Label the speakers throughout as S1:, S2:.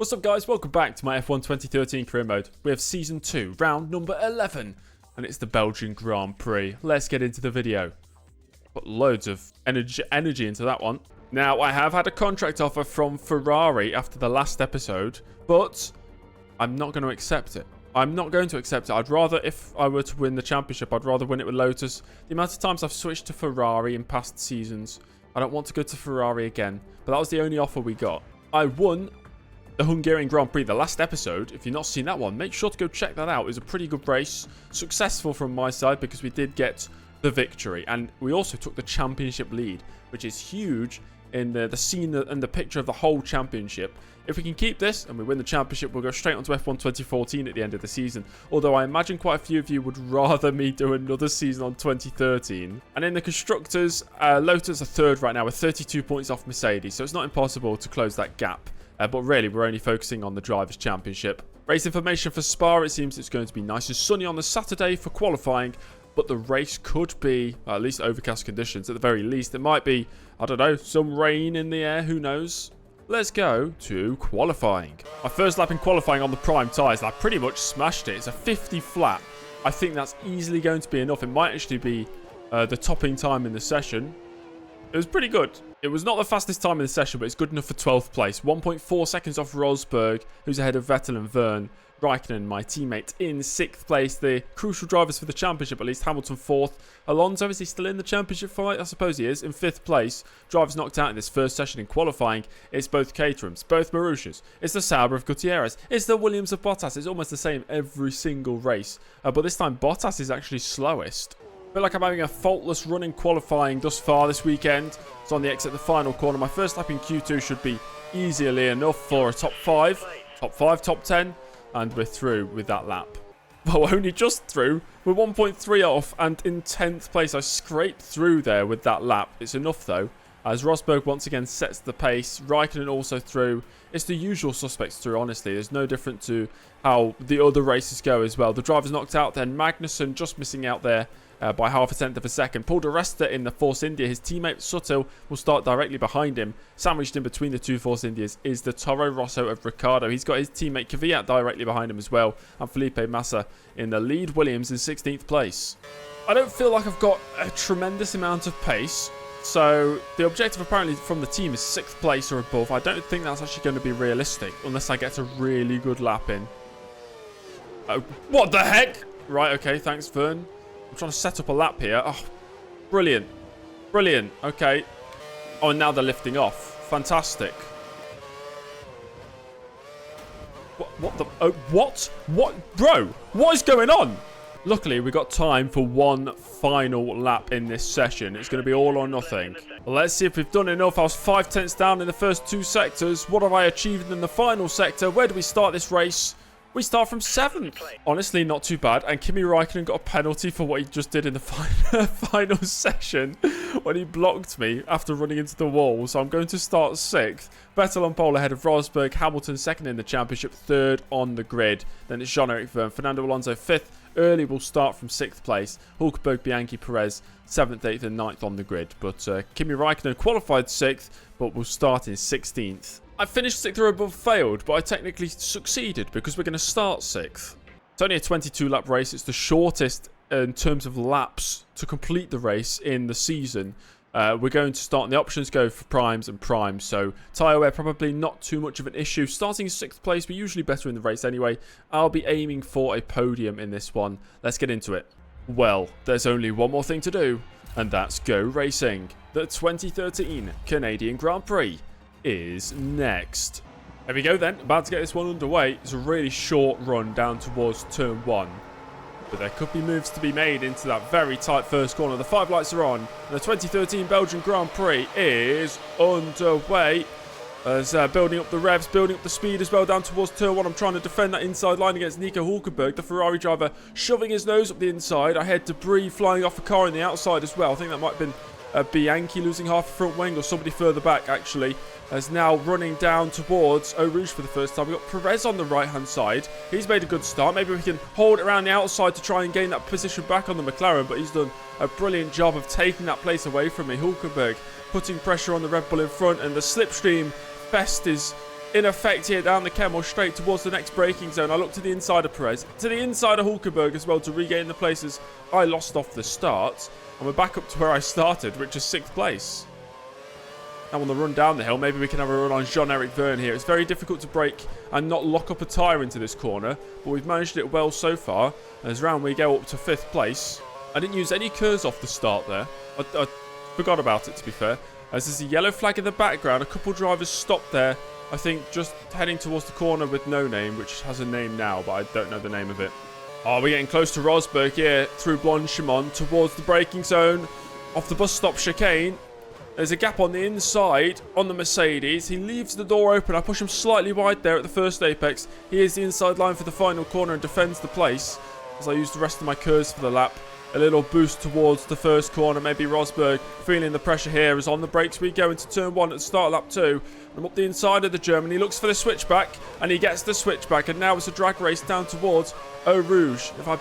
S1: What's up guys, welcome back to my F1 2013 career mode. We have season 2, round number 11, and it's the Belgian Grand Prix. Let's get into the video. Put loads of energy into that one. Now, I have had a contract offer from Ferrari after the last episode, but I'm not going to accept it. I'm not going to accept it. I'd rather, if I were to win the championship, I'd rather win it with Lotus. The amount of times I've switched to Ferrari in past seasons, I don't want to go to Ferrari again, but that was the only offer we got. I won the Hungarian Grand Prix, the last episode. If you've not seen that one, make sure to go check that out. It was a pretty good race. Successful from my side because we did get the victory. And we also took the championship lead, which is huge in the scene and the picture of the whole championship. If we can keep this and we win the championship, we'll go straight onto F1 2014 at the end of the season. Although I imagine quite a few of you would rather me do another season on 2013. And in the Constructors, Lotus are third right now with 32 points off Mercedes. So it's not impossible to close that gap. But really, we're only focusing on the Drivers' Championship. Race information for Spa, it seems it's going to be nice and sunny on the Saturday for qualifying. But the race could be, at least overcast conditions. At the very least, it might be, I don't know, some rain in the air, who knows. Let's go to qualifying. My first lap in qualifying on the prime tyres, and I pretty much smashed it. It's a 50 flat. I think that's easily going to be enough. It might actually be the topping time in the session. It was pretty good. It was not the fastest time in the session, but it's good enough for 12th place. 1.4 seconds off Rosberg, who's ahead of Vettel and Verne. Raikkonen, my teammate, in 6th place. The crucial drivers for the championship, at least. Hamilton 4th. Alonso, is he still in the championship fight? I suppose he is. In 5th place. Drivers knocked out in this first session in qualifying. It's both Caterhams, both Marussias. It's the Sauber of Gutierrez. It's the Williams of Bottas. It's almost the same every single race. But this time, Bottas is actually slowest. I feel like I'm having a faultless run in qualifying thus far this weekend. It's on the exit the final corner. My first lap in Q2 should be easily enough for a top 5, top 10, and we're through with that lap. Well, only just through. We're 1.3 off, and in 10th place. I scraped through there with that lap. It's enough, though, as Rosberg once again sets the pace. Raikkonen also through. It's the usual suspects through, honestly. There's no different to how the other races go as well. The driver's knocked out, then Magnussen just missing out there by half a tenth of a second. Paul di Resta in the Force India. His teammate Suttil will start directly behind him. Sandwiched in between the two Force Indias is the Toro Rosso of Ricciardo. He's got his teammate Kvyat directly behind him as well. And Felipe Massa in the lead. Williams in 16th place. I don't feel like I've got a tremendous amount of pace. So the objective apparently from the team is 6th place or above. I don't think that's actually going to be realistic unless I get a really good lap in. What the heck? Right, okay, thanks Vern. I'm trying to set up a lap here. Oh, brilliant. Brilliant. Okay. Oh, and now they're lifting off. Fantastic. What the... Oh, what? What? Bro, what is going on? Luckily, we got time for one final lap in this session. It's going to be all or nothing. Well, let's see if we've done enough. I was 5 tenths down in the first 2 sectors. What have I achieved in the final sector? Where do we start this race? We start from 7th. Honestly, not too bad. And Kimi Raikkonen got a penalty for what he just did in the final session when he blocked me after running into the wall. So I'm going to start 6th. Vettel on pole ahead of Rosberg. Hamilton 2nd in the championship, 3rd on the grid. Then it's Jean-Eric Verne. Fernando Alonso 5th. Early will start from 6th place. Hulkenberg, Bianchi, Perez 7th, 8th and 9th on the grid. But Kimi Raikkonen qualified 6th, but will start in 16th. I finished 6th or above failed, but I technically succeeded because we're going to start 6th. It's only a 22 lap race. It's the shortest in terms of laps to complete the race in the season. We're going to start, and the options go for primes and primes. So tyre wear probably not too much of an issue. Starting 6th place, we're usually better in the race anyway. I'll be aiming for a podium in this one. Let's get into it. Well, there's only one more thing to do, and that's go racing. The 2013 Canadian Grand Prix is next. There we go then, about to get this one underway. It's a really short run down towards turn 1, but there could be moves to be made into that very tight first corner. The 5 lights are on, and the 2013 Belgian Grand Prix is underway. As building up the revs, building up the speed as well down towards turn 1. I'm trying to defend that inside line against Nico Hulkenberg, the Ferrari driver, shoving his nose up the inside. I had debris flying off a car on the outside as well. I think that might have been Bianchi losing half a front wing, or somebody further back actually. As now running down towards Eau Rouge for the first time. We've got Perez on the right hand side. He's made a good start. Maybe we can hold it around the outside to try and gain that position back on the McLaren, but he's done a brilliant job of taking that place away from me. Hulkenberg putting pressure on the Red Bull in front, and the slipstream fest is in effect here down the Kemmel straight towards the next braking zone. I look to the inside of Perez, to the inside of Hulkenberg as well to regain the places I lost off the start. And we're back up to where I started, which is 6th place. Now on the run down the hill, maybe we can have a run on Jean-Eric Vergne here. It's very difficult to brake and not lock up a tyre into this corner, but we've managed it well so far. And as round we go up to 5th place. I didn't use any curves off the start there. I forgot about it, to be fair. As there's a yellow flag in the background, a couple drivers stopped there. I think just heading towards the corner with no name, which has a name now, but I don't know the name of it. Oh, we're getting close to Rosberg here, through Blanchimont, towards the braking zone, off the bus stop chicane. There's a gap on the inside on the Mercedes. He leaves the door open. I push him slightly wide there at the first apex. He is the inside line for the final corner and defends the place as I use the rest of my curves for the lap. A little boost towards the first corner. Maybe Rosberg feeling the pressure here as on the brakes we go into turn 1 at the start of lap 2. I'm up the inside of the German. He looks for the switchback and he gets the switchback. And now it's a drag race down towards Eau Rouge. If I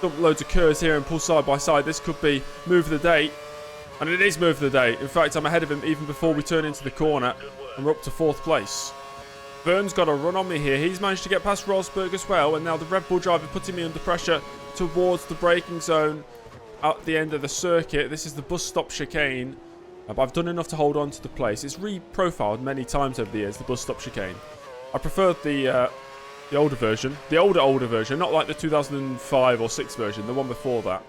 S1: dump loads of curves here and pull side by side, this could be move of the day. And it is move of the day. In fact, I'm ahead of him even before we turn into the corner. And we're up to 4th place. Vergne's got a run on me here. He's managed to get past Rosberg as well. And now the Red Bull driver putting me under pressure towards the braking zone at the end of the circuit. This is the bus stop chicane. But I've done enough to hold on to the place. It's re-profiled many times over the years, the bus stop chicane. I preferred the older version. The older version. Not like the 2005 or 6 version. The one before that.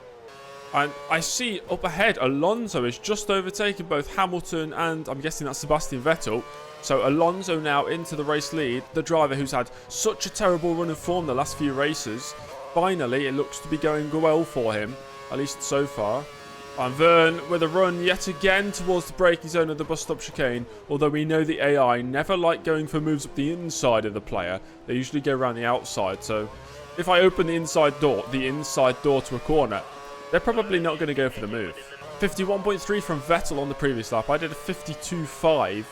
S1: And I see up ahead, Alonso is just overtaken both Hamilton and I'm guessing that's Sebastian Vettel. So Alonso now into the race lead. The driver who's had such a terrible run of form the last few races. Finally, it looks to be going well for him, at least so far. And Vergne with a run yet again towards the braking zone of the bus stop chicane. Although we know the AI never like going for moves up the inside of the player. They usually go around the outside. So if I open the inside door to a corner, they're probably not going to go for the move. 51.3 from Vettel on the previous lap. I did a 52.5.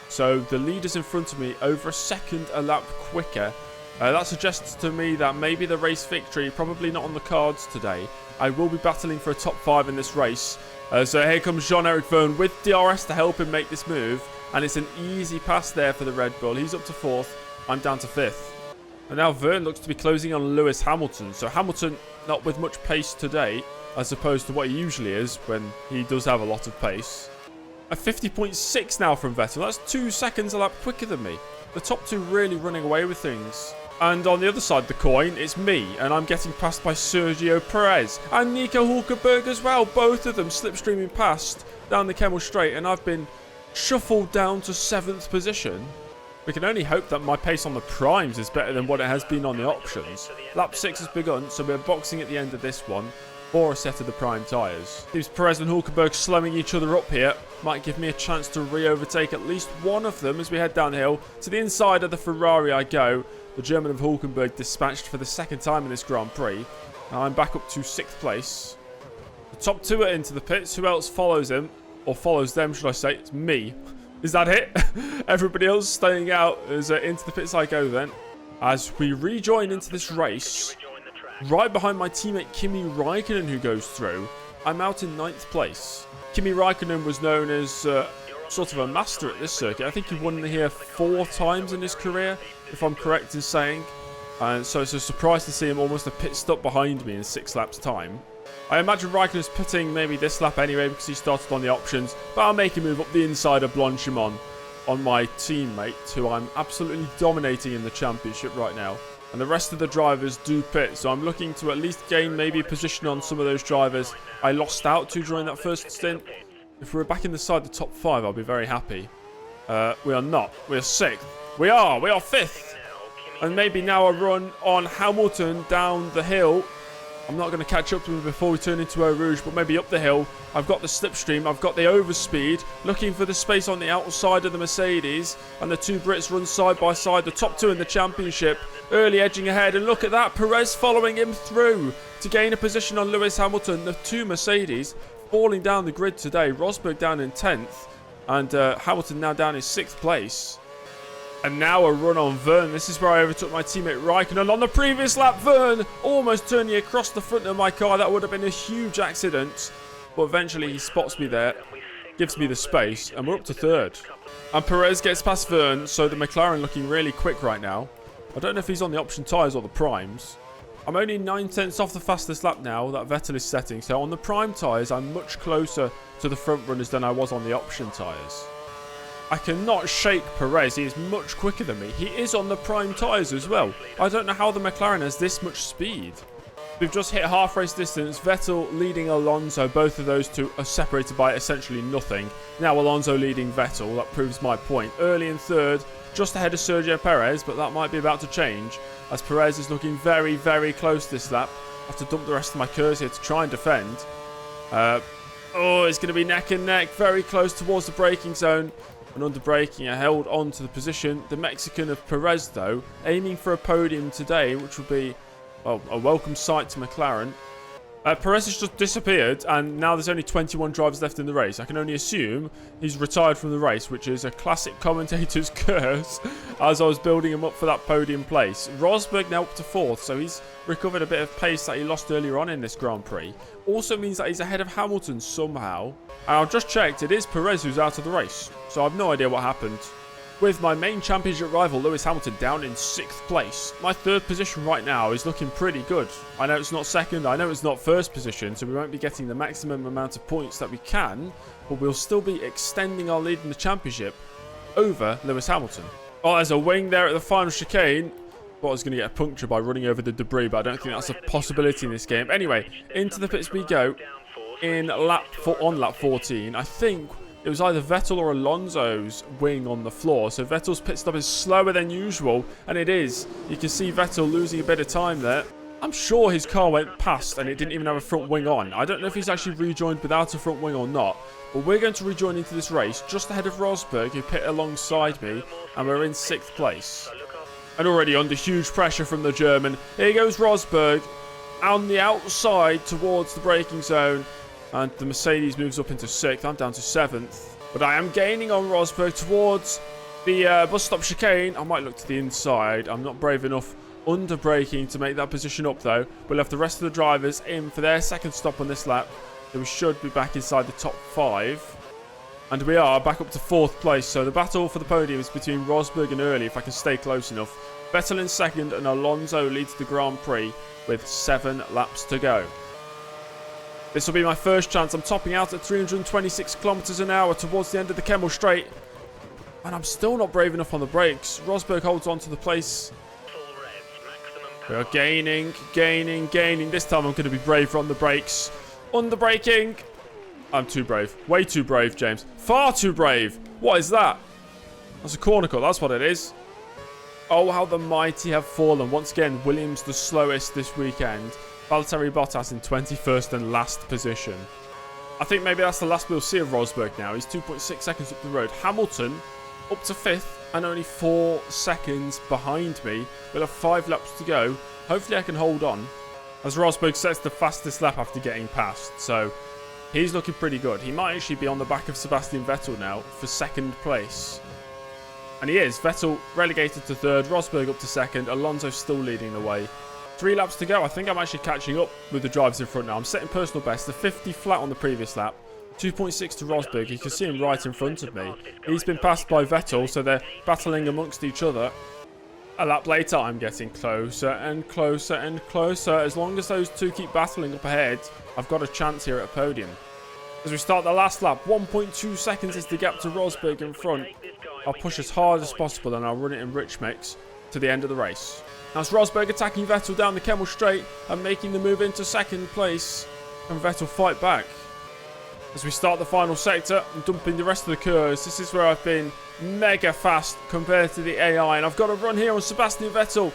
S1: So the leader's in front of me over a second a lap quicker. That suggests to me that maybe the race victory, probably not on the cards today. I will be battling for a top 5 in this race. So here comes Jean-Eric Vergne with DRS to help him make this move. And it's an easy pass there for the Red Bull. He's up to 4th. I'm down to 5th. And now Vergne looks to be closing on Lewis Hamilton. So Hamilton not with much pace today, as opposed to what he usually is when he does have a lot of pace. A 50.6 now from Vettel. That's 2 seconds a lap quicker than me. The top 2 really running away with things. And on the other side of the coin, it's me. And I'm getting passed by Sergio Perez. And Nico Hulkenberg as well. Both of them slipstreaming past down the Kemmel Straight. And I've been shuffled down to 7th position. We can only hope that my pace on the primes is better than what it has been on the options. Lap 6 has begun, so we're boxing at the end of this one for a set of the prime tyres. Seems Perez and Hulkenberg slowing each other up here. Might give me a chance to re-overtake at least one of them as we head downhill. To the inside of the Ferrari I go. The German of Hulkenberg dispatched for the 2nd time in this Grand Prix. Now I'm back up to 6th place. The top 2 are into the pits. Who else follows him? Or follows them, should I say? It's me. Is that it? Everybody else staying out as into the pits I go then. As we rejoin into this race, right behind my teammate Kimi Räikkönen who goes through, I'm out in 9th place. Kimi Räikkönen was known as sort of a master at this circuit. I think he won here 4 times in his career, if I'm correct in saying. And so it's a surprise to see him almost a pit stop behind me in 6 laps time. I imagine Räikkönen's pitting maybe this lap anyway because he started on the options. But I'll make him move up the inside of Blanchimont on my teammate, who I'm absolutely dominating in the championship right now. And the rest of the drivers do pit. So I'm looking to at least gain maybe a position on some of those drivers I lost out to during that first stint. If we're back inside the top 5, I'll be very happy. We are not. We are 6th. We are 5th. And maybe now a run on Hamilton down the hill. I'm not going to catch up to him before we turn into Eau Rouge, but maybe up the hill. I've got the slipstream, I've got the overspeed, looking for the space on the outside of the Mercedes, and the 2 Brits run side by side, the top 2 in the championship, early edging ahead, and look at that, Perez following him through to gain a position on Lewis Hamilton. The 2 Mercedes falling down the grid today, Rosberg down in 10th, and Hamilton now down in 6th place. And now a run on Vergne. This is where I overtook my teammate Räikkönen. On the previous lap, Vergne almost turning across the front of my car. That would have been a huge accident. But eventually he spots me there. gives me the space, and we're up to third. And Perez gets past Verne, so the McLaren looking really quick right now. I don't know if he's on the option tyres or the primes. I'm only 9/10 off the fastest lap now that Vettel is setting, so on the prime tyres I'm much closer to the front runners than I was on the option tyres. I cannot shake Perez, he is much quicker than me. He is on the prime tyres as well. I don't know how the McLaren has this much speed. We've just hit half race distance. Vettel leading Alonso. Both of those two are separated by essentially nothing. Now Alonso leading Vettel. That proves my point. Early in third, just ahead of Sergio Perez, but that might be about to change as Perez is looking very, very close this lap. I have to dump the rest of my curse here to try and defend. Oh, it's going to be neck and neck. Very close towards the braking zone. And under braking, I held on to the position. The Mexican of Perez, though, aiming for a podium today, which will be a welcome sight to McLaren. Perez has just disappeared, and now there's only 21 drivers left in the race. I can only assume he's retired from the race, which is a classic commentator's curse, as I was building him up for that podium place. Rosberg now up to fourth, so he's recovered a bit of pace that he lost earlier on in this Grand Prix. Also means that he's ahead of Hamilton somehow. And I've just checked, it is Perez who's out of the race, so I have no idea what happened. With my main championship rival Lewis Hamilton down in 6th place. My third position right now is looking pretty good. I know it's not second, I know it's not first position, so we won't be getting the maximum amount of points that we can, but we'll still be extending our lead in the championship over Lewis Hamilton. Oh, there's a wing there at the final chicane. Thought I was going to get a puncture by running over the debris, but I don't think that's a possibility in this game. Anyway, into the pits we go on lap 14. I think it was either Vettel or Alonso's wing on the floor. So Vettel's pit stop is slower than usual. And it is. You can see Vettel losing a bit of time there. I'm sure his car went past and it didn't even have a front wing on. I don't know if he's actually rejoined without a front wing or not. But we're going to rejoin into this race just ahead of Rosberg, who pit alongside me. And we're in 6th place. And already under huge pressure from the German. Here goes Rosberg on the outside towards the braking zone. And the Mercedes moves up into 6th. I'm down to 7th. But I am gaining on Rosberg towards the bus stop chicane. I might look to the inside. I'm not brave enough under braking to make that position up, though. We'll have the rest of the drivers in for their second stop on this lap. So we should be back inside the top 5. And we are back up to 4th place. So the battle for the podium is between Rosberg and Early, if I can stay close enough. Vettel in 2nd and Alonso leads the Grand Prix with 7 laps to go. This will be my first chance. I'm topping out at 326 kilometers an hour towards the end of the Kemmel Straight. And I'm still not brave enough on the brakes. Rosberg holds on to the place. We are gaining. This time I'm going to be braver on the brakes. Under braking. I'm too brave. Way too brave, James. Far too brave. What is that? That's a corner cut. That's what it is. Oh, how the mighty have fallen. Once again, Williams the slowest this weekend. Valtteri Bottas in 21st and last position. I think maybe that's the last we'll see of Rosberg now. He's 2.6 seconds up the road. Hamilton up to 5th and only 4 seconds behind me. We'll have 5 laps to go. Hopefully I can hold on. As Rosberg sets the fastest lap after getting past. So he's looking pretty good. He might actually be on the back of Sebastian Vettel now for 2nd place. And he is. Vettel relegated to 3rd. Rosberg up to 2nd. Alonso still leading the way. 3 laps to go. I think I'm actually catching up with the drivers in front now. I'm setting personal best. The 50 flat on the previous lap. 2.6 to Rosberg. You can see him right in front of me. He's been passed by Vettel, so they're battling amongst each other. A lap later, I'm getting closer and closer and closer. As long as those two keep battling up ahead, I've got a chance here at a podium. As we start the last lap, 1.2 seconds is the gap to Rosberg in front. I'll push as hard as possible and I'll run it in rich mix to the end of the race. Now it's Rosberg attacking Vettel down the Kemmel Straight and making the move into 2nd place. And Vettel fight back. As we start the final sector and dumping the rest of the curves, this is where I've been mega fast compared to the AI. And I've got to run here on Sebastian Vettel.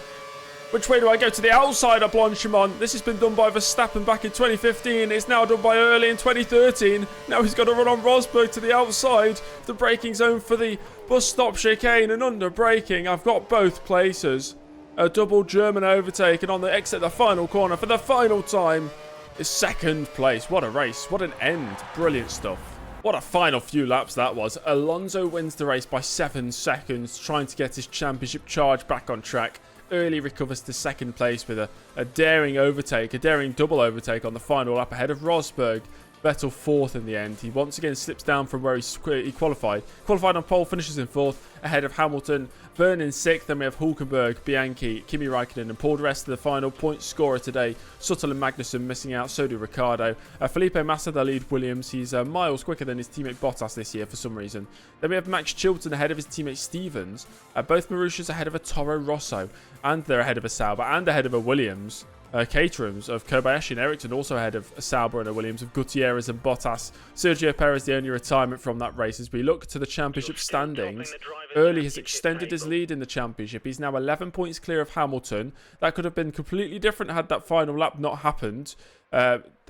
S1: Which way do I go? To the outside of Blanchimont. This has been done by Verstappen back in 2015. It's now done by Early in 2013. Now he's got to run on Rosberg to the outside. The braking zone for the bus stop chicane. And under braking, I've got both places. A double German overtake. And on the exit, the final corner for the final time is 2nd place. What a race. What an end. Brilliant stuff. What a final few laps that was. Alonso wins the race by 7 seconds, trying to get his championship charge back on track. Early recovers to 2nd place with a daring overtake, a daring double overtake on the final lap ahead of Rosberg. Vettel 4th in the end. He once again slips down from where he qualified. Qualified on pole, finishes in 4th, ahead of Hamilton. Vernon in 6th. Then we have Hulkenberg, Bianchi, Kimi Raikkonen, and Paul di Resta, the final point scorer today. Suttle and Magnussen missing out. So do Ricciardo. Felipe Massa, the lead Williams. He's miles quicker than his teammate Bottas this year for some reason. Then we have Max Chilton ahead of his teammate Stevens. Both Marussias ahead of a Toro Rosso. And they're ahead of a Sauber and ahead of a Williams. Caterhams of Kobayashi and Ericsson also ahead of Sauber and a Williams, of Gutierrez and Bottas. Sergio Perez the only retirement from that race. As we look to the championship standings, Early has extended his lead in the championship. He's now 11 points clear of Hamilton. That could have been completely different had that final lap not happened.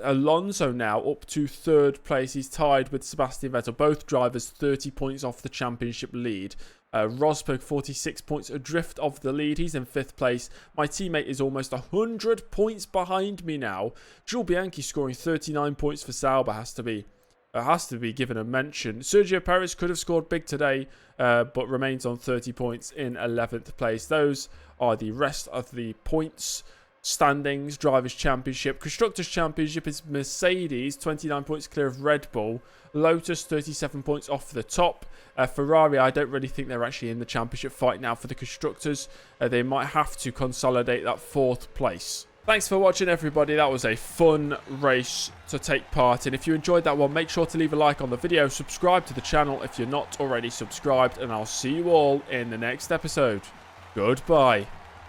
S1: Alonso now up to 3rd place. He's tied with Sebastian Vettel. Both drivers 30 points off the championship lead. Rosberg 46 points adrift of the lead. He's in 5th place. My teammate is almost 100 points behind me now. Jules Bianchi scoring 39 points for Sauber has to be given a mention. Sergio Perez could have scored big today, but remains on 30 points in 11th place. Those are the rest of the points standings. Drivers' Championship. Constructors' Championship is Mercedes, 29 points clear of Red Bull. Lotus, 37 points off the top. Ferrari, I don't really think they're actually in the championship fight now for the Constructors. They might have to consolidate that 4th place. Thanks for watching, everybody. That was a fun race to take part in. If you enjoyed that one, make sure to leave a like on the video. Subscribe to the channel if you're not already subscribed. And I'll see you all in the next episode. Goodbye.